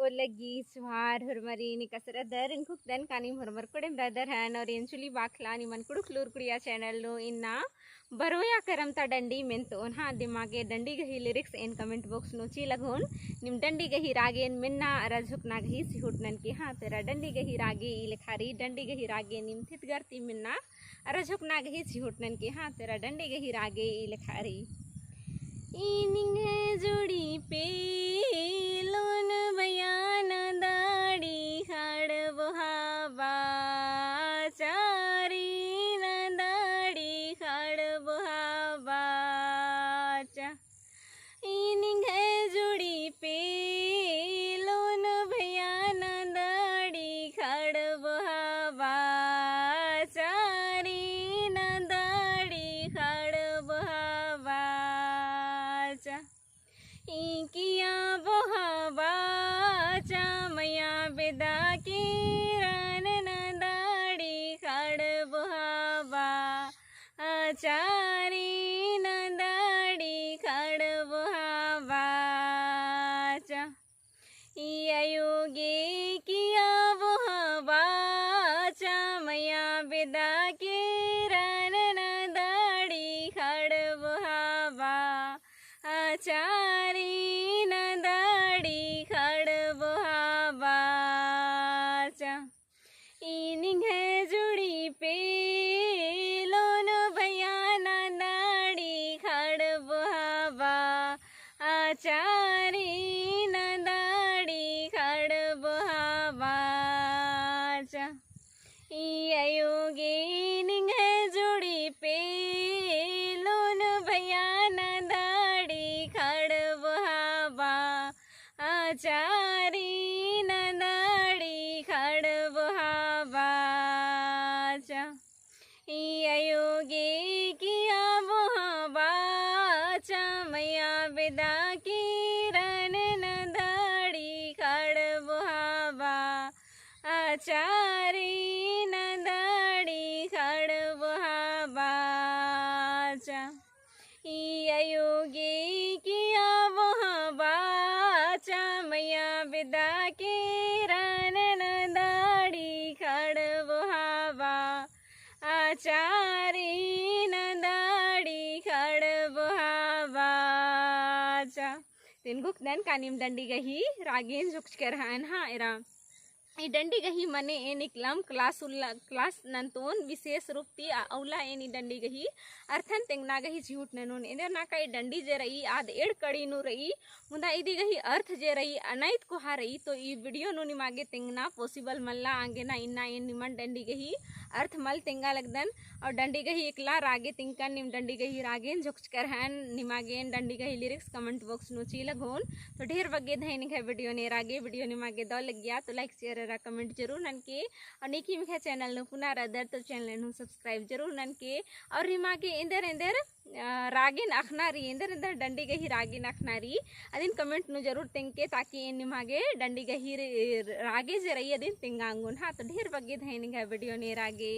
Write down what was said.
lagi suhar hormari ni kasara dar in kuk dan kani hormar kodem brother han और इंचुली बाखला नि मन कुडुक लूर कुड़िया channel no इन्ना बरोया करमता डंडी मेंतोन हा दिमागे डंडी गही लिरिक्स इन कमेंट बॉक्स नो ची लगोन निम डंडी गही रागेन मिन्ना रजुक ना गही सिहुटनन की हा तेरा डंडी गही रागे इलेखारी डंडी गही रागे निम थित गरती मिन्ना रजुक ना गही सिहुटनन की हा तेरा डंडी गही रागे इलेखारी इनिंग है जोड़ी पे लोन बयान दाड़ी खड़ बुहावा चारी न दाड़ी खड़ बुहावा इनिंग है जोड़ी पे लोन बयान दाड़ी खड़ बुहावा चारी न दाड़ी खड़ बुहावा किया बोहावा मया बेदा की रन न दाड़ी खड़ बोहावा चारी न दाड़ी खड़ बोहावा योगे किया बोहावा मया बेदा की रन न दाड़ी खड़ बोहावा चारी न दाड़ी खड़ बुहावा इनिंग है जुड़ी पे लोन भैया न दाड़ी खड़ बुहावा चारी न दाड़ी खड़ बुहावा योगे इनिंग है जुड़ी पे लोन भैया न चारी न दाड़ी खड़ बुहावा योगे किया बुहावा मया बेदा की रन न दाड़ी खड़ बुहावा चारी न दाड़ी खड़ बुहावा योगे किया बुहावा मया बेदा के रन न दाड़ी खड़ बुहावा चारी न दाड़ी खड़ बुहावा तिनगुक दन कानिम डंडी गही रागेन जुक्च कर हन हा एरा ई डंडी गही मने एन इकलम क्लास नंतोन विशेष रूप ती औला एनी डंडी गही अर्थन तेंगना गही झूठ ननोन एदर ना कई डंडी जे रही आद एड़ कड़ी नु रही मुदा इदी गही अर्थ जे रही अनैत को हा रही तो ई वीडियो नु निमागे तेंगना पॉसिबल मल्ला आगे ना इन्ना एन निमन डंडी गही अर्थ मल तेंगा लगदन और डंडी गही इकला रागे तिंकन निम डंडी गही रागेन झुक्च कर हन निमागेन डंडी गही लिरिक्स कमेंट बॉक्स नु ची लगोन तो ढेर बगे धैन है वीडियो ने रागे वीडियो निमागे दो लग गया तो लाइक शेयर कमेंट जरूर ननके और निकी मिखा चैनल नु पुनः अदर तो चैनल नु सब्सक्राइब जरूर ननके और रिमा के इंदर इंदर रागिन अखनारी इंदर इंदर डंडी गही रागिन अखनारी अदिन कमेंट नु जरूर तेंके ताकि इन निमागे डंडी गही रागे जे रही अदिन तेंगांगुन हाँ तो ढेर बगे धैनिंग है वीडियो ने रागे।